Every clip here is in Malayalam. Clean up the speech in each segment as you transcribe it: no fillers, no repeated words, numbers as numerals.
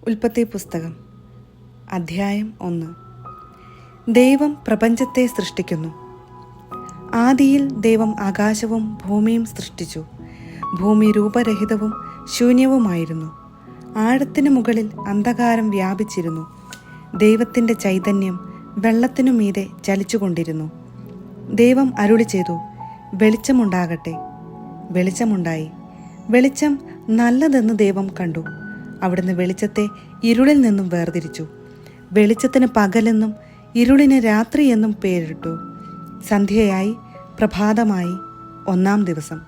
ഉൽപ്പത്തി പുസ്തകം അധ്യായം 1. ദൈവം പ്രപഞ്ചത്തെ സൃഷ്ടിക്കുന്നു. ആദിയിൽ ദൈവം ആകാശവും ഭൂമിയും സൃഷ്ടിച്ചു. ഭൂമി രൂപരഹിതവും ശൂന്യവുമായിരുന്നു. ആഴത്തിനു മുകളിൽ അന്ധകാരം വ്യാപിച്ചിരുന്നു. ദൈവത്തിൻ്റെ ചൈതന്യം വെള്ളത്തിനു മീതെ ചലിച്ചുകൊണ്ടിരുന്നു. ദൈവം അരുളി ചെയ്തു, വെളിച്ചമുണ്ടാകട്ടെ. വെളിച്ചമുണ്ടായി. വെളിച്ചം നല്ലതെന്ന് ദൈവം കണ്ടു. അവിടുന്ന് വെളിച്ചത്തെ ഇരുളിൽ നിന്നും വേർതിരിച്ചു. വെളിച്ചത്തിന് പകലെന്നും ഇരുളിന് രാത്രിയെന്നും പേരിട്ടു. സന്ധ്യയായി, പ്രഭാതമായി, 1-ാം ദിവസം.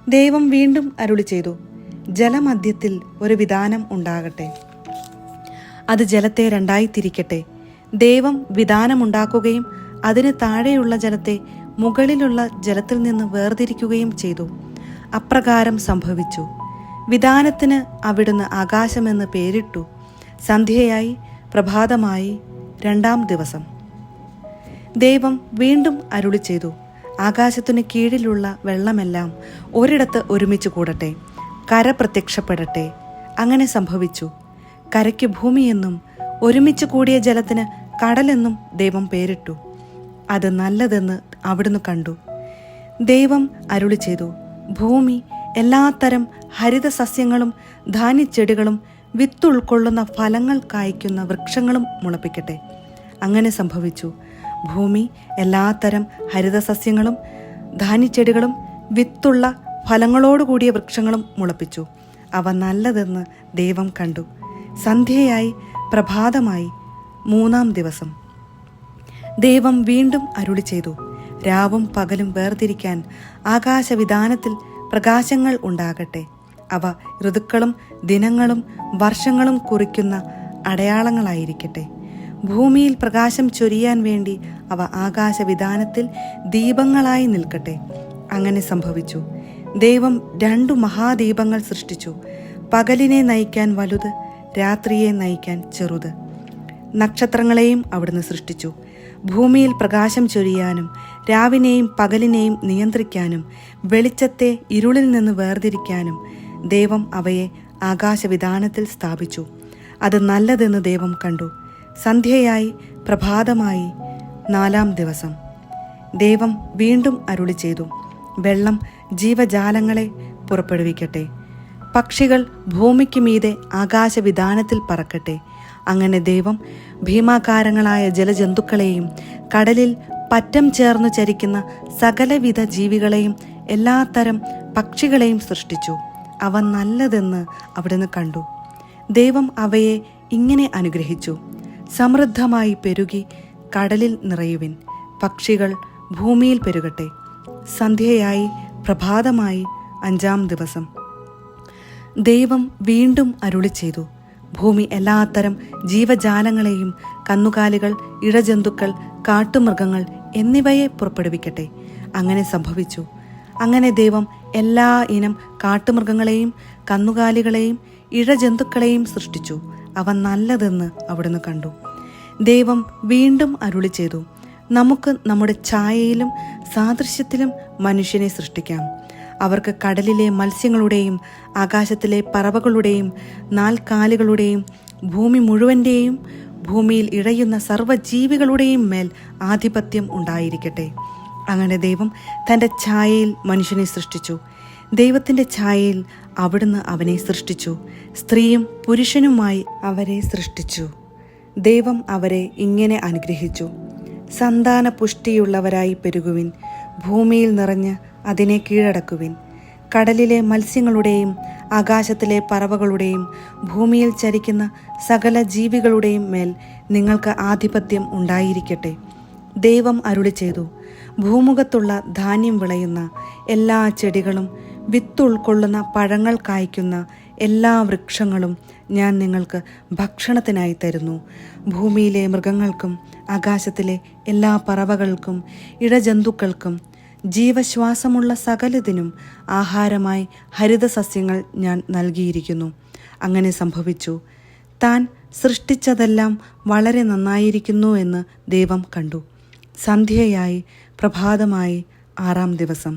ദൈവം വീണ്ടും അരുളി ചെയ്തു, ജലമധ്യത്തിൽ ഒരു വിതാനം ഉണ്ടാകട്ടെ. അത് ജലത്തെ 2 തിരിക്കട്ടെ. ദൈവം വിതാനമുണ്ടാക്കുകയും അതിന് താഴെയുള്ള ജലത്തെ മുകളിലുള്ള ജലത്തിൽ നിന്ന് വേർതിരിക്കുകയും ചെയ്തു. അപ്രകാരം സംഭവിച്ചു. വിതാനത്തിന് അവിടുന്ന് ആകാശമെന്ന് പേരിട്ടു. സന്ധ്യയായി, പ്രഭാതമായി, 2-ാം ദിവസം. ദൈവം വീണ്ടും അരുളി ചെയ്തു, ആകാശത്തിനു കീഴിലുള്ള വെള്ളമെല്ലാം ഒരിടത്ത് ഒരുമിച്ച് കൂടട്ടെ. കര പ്രത്യക്ഷപ്പെടട്ടെ. അങ്ങനെ സംഭവിച്ചു. കരയ്ക്ക് ഭൂമിയെന്നും ഒരുമിച്ച് കൂടിയ ജലത്തിന് കടലെന്നും ദൈവം പേരിട്ടു. അത് നല്ലതെന്ന് അവിടുന്ന് കണ്ടു. ദൈവം അരുളി ചെയ്തു, ഭൂമി എല്ലാത്തരം ഹരിത സസ്യങ്ങളും ധാന്യച്ചെടികളും വിത്തുൾക്കൊള്ളുന്ന ഫലങ്ങൾ കായ്ക്കുന്ന വൃക്ഷങ്ങളും മുളപ്പിക്കട്ടെ. അങ്ങനെ സംഭവിച്ചു. ഭൂമി എല്ലാത്തരം ഹരിത സസ്യങ്ങളും ധാന്യച്ചെടികളും വിത്തുള്ള ഫലങ്ങളോടുകൂടിയ വൃക്ഷങ്ങളും മുളപ്പിച്ചു. അവ നല്ലതെന്ന് ദൈവം കണ്ടു. സന്ധ്യയായി, പ്രഭാതമായി, 3-ാം ദിവസം. ദൈവം വീണ്ടും അരുളി ചെയ്തു, രാവും പകലും വേർതിരിക്കാൻ ആകാശവിതാനത്തിൽ പ്രകാശങ്ങൾ ഉണ്ടാകട്ടെ. അവ ഋതുക്കളും ദിനങ്ങളും വർഷങ്ങളും കുറിക്കുന്ന അടയാളങ്ങളായിരിക്കട്ടെ. ഭൂമിയിൽ പ്രകാശം ചൊരിയാൻ വേണ്ടി അവ ആകാശവിതാനത്തിൽ ദീപങ്ങളായി നിൽക്കട്ടെ. അങ്ങനെ സംഭവിച്ചു. ദൈവം 2 മഹാദീപങ്ങൾ സൃഷ്ടിച്ചു. പകലിനെ നയിക്കാൻ വലുത്, രാത്രിയെ നയിക്കാൻ ചെറുത്. നക്ഷത്രങ്ങളെയും അവിടുന്ന് സൃഷ്ടിച്ചു. ഭൂമിയിൽ പ്രകാശം ചൊരിയാനും രാവിനെയും പകലിനെയും നിയന്ത്രിക്കാനും വെളിച്ചത്തെ ഇരുളിൽ നിന്ന് വേർതിരിക്കാനും ദൈവം അവയെ ആകാശവിതാനത്തിൽ സ്ഥാപിച്ചു. അത് നല്ലതെന്ന് ദൈവം കണ്ടു. സന്ധ്യയായി, പ്രഭാതമായി, 4-ാം ദിവസം. ദൈവം വീണ്ടും അരുളി ചെയ്തു, വെള്ളം ജീവജാലങ്ങളെ പുറപ്പെടുവിക്കട്ടെ. പക്ഷികൾ ഭൂമിക്ക് മീതെ ആകാശവിതാനത്തിൽ പറക്കട്ടെ. അങ്ങനെ ദൈവം ഭീമാകാരങ്ങളായ ജലജന്തുക്കളെയും കടലിൽ പറ്റം ചേർന്നു ചരിക്കുന്ന സകലവിധ ജീവികളെയും എല്ലാത്തരം പക്ഷികളെയും സൃഷ്ടിച്ചു. അവ നല്ലതെന്ന് അവിടുന്ന് കണ്ടു. ദൈവം അവയെ ഇങ്ങനെ അനുഗ്രഹിച്ചു, സമൃദ്ധമായി പെരുകി കടലിൽ നിറയുവിൻ. പക്ഷികൾ ഭൂമിയിൽ പെരുകട്ടെ. സന്ധ്യയായി, പ്രഭാതമായി, 5-ാം ദിവസം. ദൈവം വീണ്ടും അരുളി ചെയ്തു, ഭൂമി എല്ലാത്തരം ജീവജാലങ്ങളെയും കന്നുകാലികൾ, ഇഴജന്തുക്കൾ, കാട്ടുമൃഗങ്ങൾ എന്നിവയെ പുറപ്പെടുവിക്കട്ടെ. അങ്ങനെ സംഭവിച്ചു. അങ്ങനെ ദൈവം എല്ലാ ഇനം കാട്ടുമൃഗങ്ങളെയും കന്നുകാലികളെയും ഇഴജന്തുക്കളെയും സൃഷ്ടിച്ചു. അവ നല്ലതെന്ന് അവിടുന്ന് കണ്ടു. ദൈവം വീണ്ടും അരുളി ചെയ്തു, നമുക്ക് നമ്മുടെ ഛായയിലും സാദൃശ്യത്തിലും മനുഷ്യനെ സൃഷ്ടിക്കാം. അവർക്ക് കടലിലെ മത്സ്യങ്ങളുടെയും ആകാശത്തിലെ പറവകളുടെയും 4 കാലുകളുടെയും ഭൂമി മുഴുവൻ്റെയും ഭൂമിയിൽ ഇഴയുന്ന സർവ്വജീവികളുടെയും മേൽ ആധിപത്യം ഉണ്ടായിരിക്കട്ടെ. അങ്ങനെ ദൈവം തൻ്റെ ഛായയിൽ മനുഷ്യനെ സൃഷ്ടിച്ചു. ദൈവത്തിൻ്റെ ഛായയിൽ അവിടുന്ന് അവനെ സൃഷ്ടിച്ചു. സ്ത്രീയും പുരുഷനുമായി അവരെ സൃഷ്ടിച്ചു. ദൈവം അവരെ ഇങ്ങനെ അനുഗ്രഹിച്ചു, സന്താന പുഷ്ടിയുള്ളവരായി പെരുകുവിൻ. ഭൂമിയിൽ നിറഞ്ഞ് അതിനെ കീഴടക്കുവിൻ. കടലിലെ മത്സ്യങ്ങളുടെയും ആകാശത്തിലെ പറവകളുടെയും ഭൂമിയിൽ ചരിക്കുന്ന സകല ജീവികളുടെയും മേൽ നിങ്ങൾക്ക് ആധിപത്യം ഉണ്ടായിരിക്കട്ടെ. ദൈവം അരുളി ചെയ്തു, ഭൂമുഖത്തുള്ള ധാന്യം വിളയുന്ന എല്ലാ ചെടികളും വിത്തുൾക്കൊള്ളുന്ന പഴങ്ങൾ കായ്ക്കുന്ന എല്ലാ വൃക്ഷങ്ങളും ഞാൻ നിങ്ങൾക്ക് ഭക്ഷണത്തിനായി തരുന്നു. ഭൂമിയിലെ മൃഗങ്ങൾക്കും ആകാശത്തിലെ എല്ലാ പറവകൾക്കും ഇഴജന്തുക്കൾക്കും ജീവശ്വാസമുള്ള സകലതിനും ആഹാരമായി ഹരിതസസ്യങ്ങൾ ഞാൻ നൽകിയിരിക്കുന്നു. അങ്ങനെ സംഭവിച്ചു. താൻ സൃഷ്ടിച്ചതെല്ലാം വളരെ നന്നായിരിക്കുന്നു എന്ന് ദൈവം കണ്ടു. സന്ധ്യയായി, പ്രഭാതമായി, 6-ാം ദിവസം.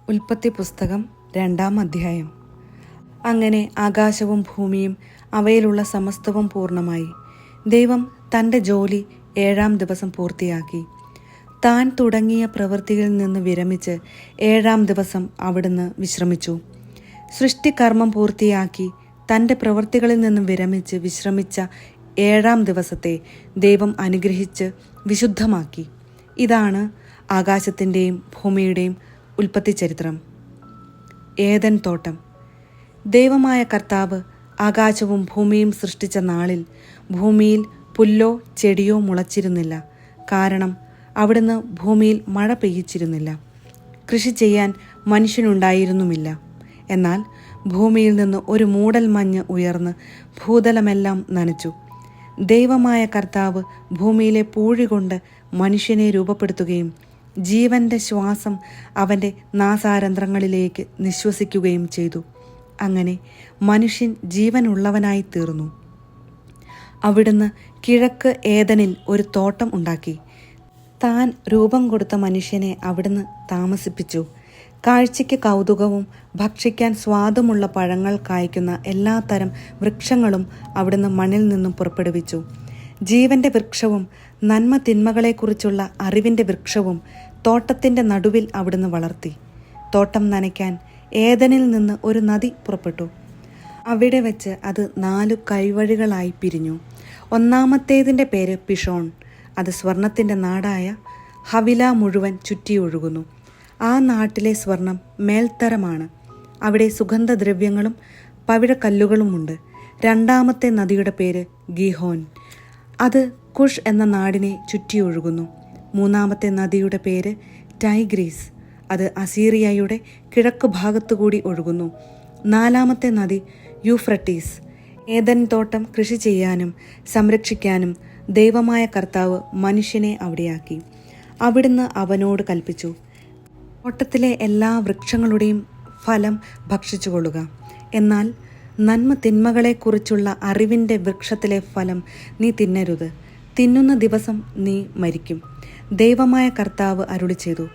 ഉൽപ്പത്തി പുസ്തകം 2-ാം അധ്യായം. അങ്ങനെ ആകാശവും ഭൂമിയും അവയിലുള്ള സമസ്തവും പൂർണ്ണമായി. ദൈവം തൻ്റെ ജോലി 7-ാം ദിവസം പൂർത്തിയാക്കി. താൻ തുടങ്ങിയ പ്രവൃത്തിയിൽ നിന്ന് വിരമിച്ച് 7-ാം ദിവസം അവിടുന്ന് വിശ്രമിച്ചു. സൃഷ്ടികർമ്മം പൂർത്തിയാക്കി തൻ്റെ പ്രവൃത്തികളിൽ നിന്നും വിരമിച്ച് വിശ്രമിച്ച 7-ാം ദിവസത്തെ ദൈവം അനുഗ്രഹിച്ച് വിശുദ്ധമാക്കി. ഇതാണ് ആകാശത്തിൻ്റെയും ഭൂമിയുടെയും ഉൽപ്പത്തി ചരിത്രം. ഏദൻ തോട്ടം. ദൈവമായ കർത്താവ് ആകാശവും ഭൂമിയും സൃഷ്ടിച്ച നാളിൽ ഭൂമിയിൽ പുല്ലോ ചെടിയോ മുളച്ചിരുന്നില്ല. കാരണം അവിടുന്ന് ഭൂമിയിൽ മഴ പെയ്യിച്ചിരുന്നില്ല. കൃഷി ചെയ്യാൻ മനുഷ്യനുണ്ടായിരുന്നുമില്ല. എന്നാൽ ഭൂമിയിൽ നിന്ന് ഒരു മൂടൽ മഞ്ഞ് ഉയർന്ന് ഭൂതലമെല്ലാം നനച്ചു. ദൈവമായ കർത്താവ് ഭൂമിയിലെ പൂഴി കൊണ്ട് മനുഷ്യനെ രൂപപ്പെടുത്തുകയും ജീവന്റെ ശ്വാസം അവൻ്റെ നാസാരന്ധ്രങ്ങളിലേക്ക് നിശ്വസിക്കുകയും ചെയ്തു. അങ്ങനെ മനുഷ്യൻ ജീവനുള്ളവനായി തീർന്നു. അവിടുന്ന് കിഴക്ക് ഏദനിൽ ഒരു തോട്ടം ഉണ്ടാക്കി. താൻ രൂപം കൊടുത്ത മനുഷ്യനെ അവിടുന്ന് താമസിപ്പിച്ചു. കാഴ്ചയ്ക്ക് കൗതുകവും ഭക്ഷിക്കാൻ സ്വാദുമുള്ള പഴങ്ങൾ കായ്ക്കുന്ന എല്ലാത്തരം വൃക്ഷങ്ങളും അവിടുന്ന് മണ്ണിൽ നിന്നും പുറപ്പെടുവിച്ചു. ജീവന്റെ വൃക്ഷവും നന്മ തിന്മകളെക്കുറിച്ചുള്ള അറിവിൻ്റെ വൃക്ഷവും തോട്ടത്തിൻ്റെ നടുവിൽ അവിടുന്ന് വളർത്തി. തോട്ടം നനയ്ക്കാൻ ഏദനിൽ നിന്ന് ഒരു നദി പുറപ്പെട്ടു. അവിടെ വെച്ച് അത് 4 കൈവഴികളായി പിരിഞ്ഞു. ഒന്നാമത്തേതിൻ്റെ പേര് പിഷോൺ. അത് സ്വർണത്തിൻ്റെ നാടായ ഹവില മുഴുവൻ ചുറ്റിയൊഴുകുന്നു. ആ നാട്ടിലെ സ്വർണം മേൽത്തരമാണ്. അവിടെ സുഗന്ധദ്രവ്യങ്ങളും പവിഴക്കല്ലുകളുമുണ്ട്. രണ്ടാമത്തെ നദിയുടെ പേര് ഗിഹോൻ. അത് കുഷ് എന്ന നാടിനെ ചുറ്റിയൊഴുകുന്നു. മൂന്നാമത്തെ നദിയുടെ പേര് ടൈഗ്രീസ്. അത് അസീറിയയുടെ കിഴക്ക് ഭാഗത്തുകൂടി ഒഴുകുന്നു. നാലാമത്തെ നദി യൂഫ്രട്ടീസ്. ഏദൻ തോട്ടം കൃഷി ചെയ്യാനും സംരക്ഷിക്കാനും ദൈവമായ കർത്താവ് മനുഷ്യനെ അവിടെയാക്കി. അവിടുന്ന് അവനോട് കൽപ്പിച്ചു, തോട്ടത്തിലെ എല്ലാ വൃക്ഷങ്ങളുടെയും ഫലം ഭക്ഷിച്ചുകൊള്ളുക. എന്നാൽ നന്മ തിന്മകളെക്കുറിച്ചുള്ള അറിവിൻ്റെ വൃക്ഷത്തിലെ ഫലം നീ തിന്നരുത്. തിന്നുന്ന ദിവസം നീ മരിക്കും. ദൈവമായ കർത്താവ് അരുളി ചെയ്തു,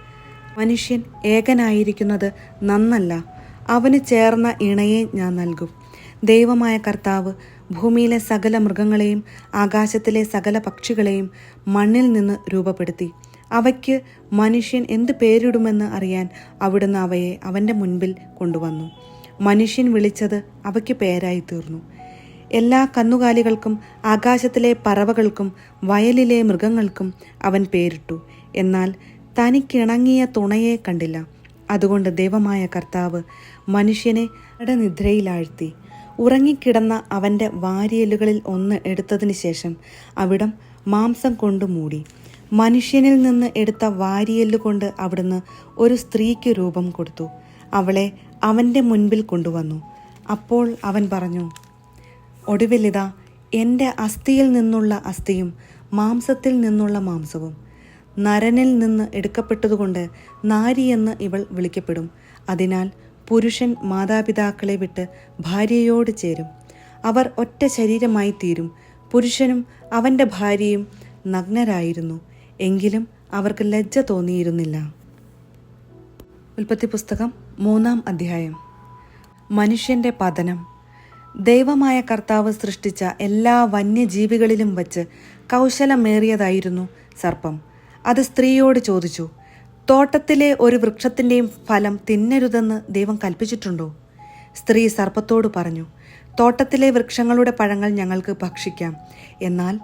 മനുഷ്യൻ ഏകനായിരിക്കുന്നത് നന്നല്ല. അവന് ചേർന്ന ഇണയെ ഞാൻ നൽകും. ദൈവമായ കർത്താവ് ഭൂമിയിലെ സകല മൃഗങ്ങളെയും ആകാശത്തിലെ സകല പക്ഷികളെയും മണ്ണിൽ നിന്ന് രൂപപ്പെടുത്തി. അവയ്ക്ക് മനുഷ്യൻ എന്ത് പേരിടുമെന്ന് അറിയാൻ അവിടുന്ന് അവയെ അവൻ്റെ മുൻപിൽ കൊണ്ടുവന്നു. മനുഷ്യൻ വിളിച്ചത് അവയ്ക്ക് പേരായി തീർന്നു. എല്ലാ കന്നുകാലികൾക്കും ആകാശത്തിലെ പറവകൾക്കും വയലിലെ മൃഗങ്ങൾക്കും അവൻ പേരിട്ടു. എന്നാൽ തനിക്കിണങ്ങിയ തുണയെ കണ്ടില്ല. അതുകൊണ്ട് ദൈവമായ കർത്താവ് മനുഷ്യനെ നിദ്രയിലാഴ്ത്തി. ഉറങ്ങിക്കിടന്ന അവൻ്റെ വാരിയെല്ലുകളിൽ ഒന്ന് എടുത്തതിന് ശേഷം അവിടം മാംസം കൊണ്ട് മൂടി. മനുഷ്യനിൽ നിന്ന് എടുത്ത വാരിയെല്ല് കൊണ്ട് അവിടുന്ന് ഒരു സ്ത്രീക്ക് രൂപം കൊടുത്തു. അവളെ അവൻ്റെ മുൻപിൽ കൊണ്ടുവന്നു. അപ്പോൾ അവൻ പറഞ്ഞു, ഒടുവിലിതാ എൻ്റെ അസ്ഥിയിൽ നിന്നുള്ള അസ്ഥിയും മാംസത്തിൽ നിന്നുള്ള മാംസവും. നരനിൽ നിന്ന് എടുക്കപ്പെട്ടതുകൊണ്ട് നാരി എന്ന് ഇവൾ വിളിക്കപ്പെടും. അതിനാൽ പുരുഷൻ മാതാപിതാക്കളെ വിട്ട് ഭാര്യയോട് ചേരും. അവർ ഒറ്റ ശരീരമായി തീരും. പുരുഷനും അവൻ്റെ ഭാര്യയും നഗ്നരായിരുന്നു, എങ്കിലും അവർക്ക് ലജ്ജ തോന്നിയിരുന്നില്ല. ഉൽപ്പത്തി പുസ്തകം 3-ാം അധ്യായം. മനുഷ്യൻ്റെ പതനം. ദൈവമായ കർത്താവ് സൃഷ്ടിച്ച എല്ലാ വന്യജീവികളിലും വച്ച് കൗശലമേറിയതായിരുന്നു സർപ്പം. അത് സ്ത്രീയോട് ചോദിച്ചു, തോട്ടത്തിലെ ഒരു വൃക്ഷത്തിൻ്റെയും ഫലം തിന്നരുതെന്ന് ദൈവം കൽപ്പിച്ചിട്ടുണ്ടോ? സ്ത്രീ സർപ്പത്തോട് പറഞ്ഞു, തോട്ടത്തിലെ വൃക്ഷങ്ങളുടെ പഴങ്ങൾ ഞങ്ങൾക്ക് ഭക്ഷിക്കാം. എന്നാൽ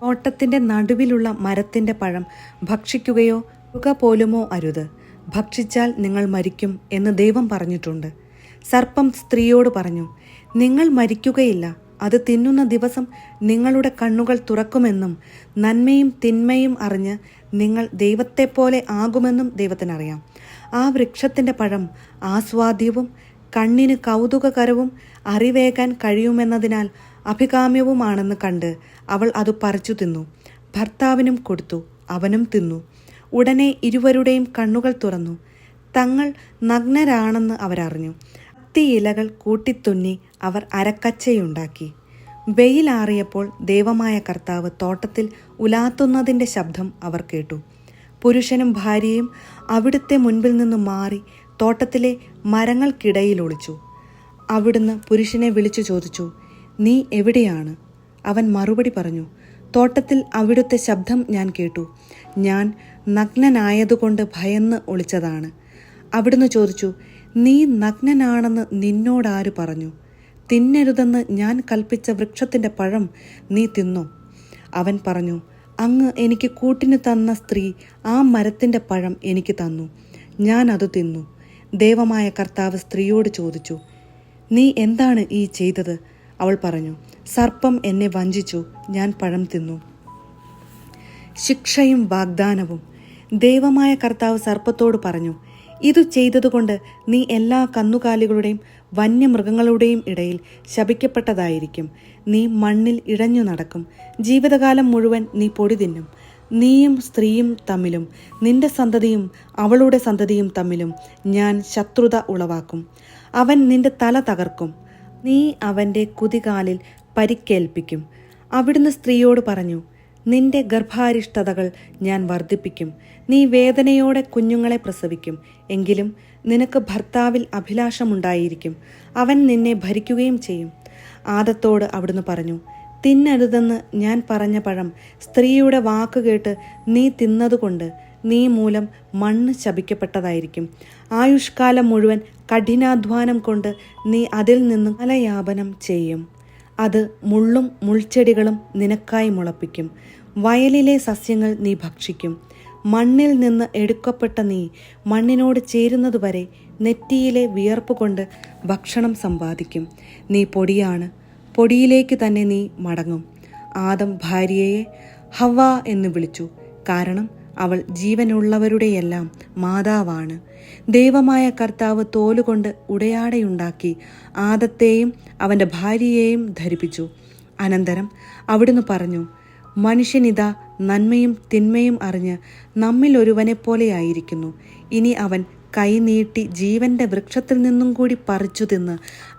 തോട്ടത്തിൻ്റെ നടുവിലുള്ള മരത്തിൻ്റെ പഴം ഭക്ഷിക്കുകയോ തുക പോലുമോ അരുത്. ഭക്ഷിച്ചാൽ നിങ്ങൾ മരിക്കും എന്ന് ദൈവം പറഞ്ഞിട്ടുണ്ട്. സർപ്പം സ്ത്രീയോട് പറഞ്ഞു, നിങ്ങൾ മരിക്കുകയില്ല. അത് തിന്നുന്ന ദിവസം നിങ്ങളുടെ കണ്ണുകൾ തുറക്കുമെന്നും നന്മയും തിന്മയും അറിഞ്ഞ് നിങ്ങൾ ദൈവത്തെപ്പോലെ ആകുമെന്നും ദൈവത്തിനറിയാം. ആ വൃക്ഷത്തിൻ്റെ പഴം ആസ്വാദ്യവും കണ്ണിന് കൗതുകകരവും അറിവേകാൻ കഴിയുമെന്നതിനാൽ അഭികാമ്യവുമാണെന്ന് കണ്ട് അവൾ അത് പറിച്ചു തിന്നു. ഭർത്താവിനും കൊടുത്തു, അവനും തിന്നു. ഉടനെ ഇരുവരുടെയും കണ്ണുകൾ തുറന്നു. തങ്ങൾ നഗ്നരാണെന്ന് അവരറിഞ്ഞു. ഇലകൾ കൂട്ടിത്തുന്നി അവർ അരക്കച്ചയുണ്ടാക്കി. വെയിലാറിയപ്പോൾ ദൈവമായ കർത്താവ് തോട്ടത്തിൽ ഉലാത്തുന്നതിൻ്റെ ശബ്ദം അവർ കേട്ടു. പുരുഷനും ഭാര്യയും അവിടുത്തെ മുൻപിൽ നിന്ന് മാറി തോട്ടത്തിലെ മരങ്ങൾക്കിടയിൽ ഒളിച്ചു. അവിടുന്ന് പുരുഷനെ വിളിച്ചു ചോദിച്ചു, നീ എവിടെയാണ്? അവൻ മറുപടി പറഞ്ഞു, തോട്ടത്തിൽ അവിടുത്തെ ശബ്ദം ഞാൻ കേട്ടു. ഞാൻ നഗ്നനായതുകൊണ്ട് ഭയന്ന് ഒളിച്ചതാണ്. അവിടുന്ന് ചോദിച്ചു, നീ നഗ്നനാണെന്ന് നിന്നോടാര് പറഞ്ഞു? തിന്നരുതെന്ന് ഞാൻ കൽപ്പിച്ച വൃക്ഷത്തിൻ്റെ പഴം നീ തിന്നോ? അവൻ പറഞ്ഞു, അങ്ങ് എനിക്ക് കൂട്ടിന് തന്ന സ്ത്രീ ആ മരത്തിൻ്റെ പഴം എനിക്ക് തന്നു. ഞാൻ അത് തിന്നു. ദൈവമായ കർത്താവ് സ്ത്രീയോട് ചോദിച്ചു, നീ എന്താണ് ഈ ചെയ്തത്? അവൾ പറഞ്ഞു, സർപ്പം എന്നെ വഞ്ചിച്ചു, ഞാൻ പഴം തിന്നു. ശിക്ഷയും വാഗ്ദാനവും. ദൈവമായ കർത്താവ് സർപ്പത്തോട് പറഞ്ഞു, ഇതു ചെയ്തതുകൊണ്ട് നീ എല്ലാ കന്നുകാലികളുടെയും വന്യമൃഗങ്ങളുടെയും ഇടയിൽ ശപിക്കപ്പെട്ടതായിരിക്കും. നീ മണ്ണിൽ ഇഴഞ്ഞു നടക്കും. ജീവിതകാലം മുഴുവൻ നീ പൊടി തിന്നും. നീയും സ്ത്രീയും തമ്മിലും നിന്റെ സന്തതിയും അവളുടെ സന്തതിയും തമ്മിലും ഞാൻ ശത്രുത ഉളവാക്കും. അവൻ നിന്റെ തല തകർക്കും, നീ അവൻ്റെ കുതികാലിൽ പരിക്കേൽപ്പിക്കും. അവിടുന്ന് സ്ത്രീയോട് പറഞ്ഞു, നിന്റെ ഗർഭാരിഷ്ടതകൾ ഞാൻ വർദ്ധിപ്പിക്കും. നീ വേദനയോടെ കുഞ്ഞുങ്ങളെ പ്രസവിക്കും. എങ്കിലും നിനക്ക് ഭർത്താവിൽ അഭിലാഷമുണ്ടായിരിക്കും. അവൻ നിന്നെ ഭരിക്കുകയും ചെയ്യും. ആദത്തോട് അവിടുന്ന് പറഞ്ഞു, തിന്നരുതെന്ന് ഞാൻ പറഞ്ഞ പഴം സ്ത്രീയുടെ വാക്കുകേട്ട് നീ തിന്നതുകൊണ്ട് നീ മൂലം മണ്ണ് ശപിക്കപ്പെട്ടതായിരിക്കും. ആയുഷ്കാലം മുഴുവൻ കഠിനാധ്വാനം കൊണ്ട് നീ അതിൽ നിന്ന് ഫലയാപനം ചെയ്യും. അത് മുള്ളും മുൾച്ചെടികളും നിനക്കായി മുളപ്പിക്കും. വയലിലെ സസ്യങ്ങൾ നീ ഭക്ഷിക്കും. മണ്ണിൽ നിന്ന് എടുക്കപ്പെട്ട നീ മണ്ണിനോട് ചേരുന്നതുവരെ നെറ്റിയിലെ വിയർപ്പ് കൊണ്ട് ഭക്ഷണം സമ്പാദിക്കും. നീ പൊടിയാണ്, പൊടിയിലേക്ക് തന്നെ നീ മടങ്ങും. ആദം ഭാര്യയെ ഹവ്വ എന്ന് വിളിച്ചു, കാരണം അവൾ ജീവനുള്ളവരുടെയെല്ലാം മാതാവാണ്. ദൈവമായ കർത്താവ് തോലുകൊണ്ട് ഉടയാടയുണ്ടാക്കി ആദത്തെയും അവൻ്റെ ഭാര്യയെയും ധരിപ്പിച്ചു. അനന്തരം അവിടുന്ന് പറഞ്ഞു, മനുഷ്യനിതാ നന്മയും തിന്മയും അറിഞ്ഞ് നമ്മിൽ ഒരുവനെപ്പോലെയായിരിക്കുന്നു. ഇനി അവൻ കൈ നീട്ടി ജീവന്റെ വൃക്ഷത്തിൽ നിന്നും കൂടി പറിച്ചു തിന്ന്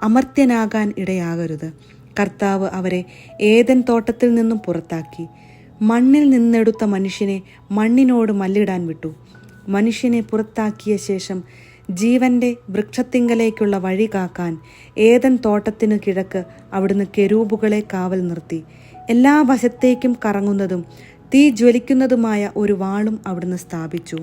അമർത്യനാകാൻ ഇടയാകരുത്. കർത്താവ് അവരെ ഏദൻ തോട്ടത്തിൽ നിന്നും പുറത്താക്കി. മണ്ണിൽ നിന്നെടുത്ത മനുഷ്യനെ മണ്ണിനോട് മല്ലിടാൻ വിട്ടു. മനുഷ്യനെ പുറത്താക്കിയ ശേഷം ജീവന്റെ വൃക്ഷത്തിങ്കലേക്കുള്ള വഴി കാക്കാൻ ഏദൻ തോട്ടത്തിനു കിഴക്ക് അവിടുന്ന് കെരൂബുകളെ കാവൽ നിർത്തി. എല്ലാ വശത്തേക്കും കറങ്ങുന്നതും തീ ജ്വലിക്കുന്നതുമായ ഒരു വാളും അവിടുന്ന് സ്ഥാപിച്ചു.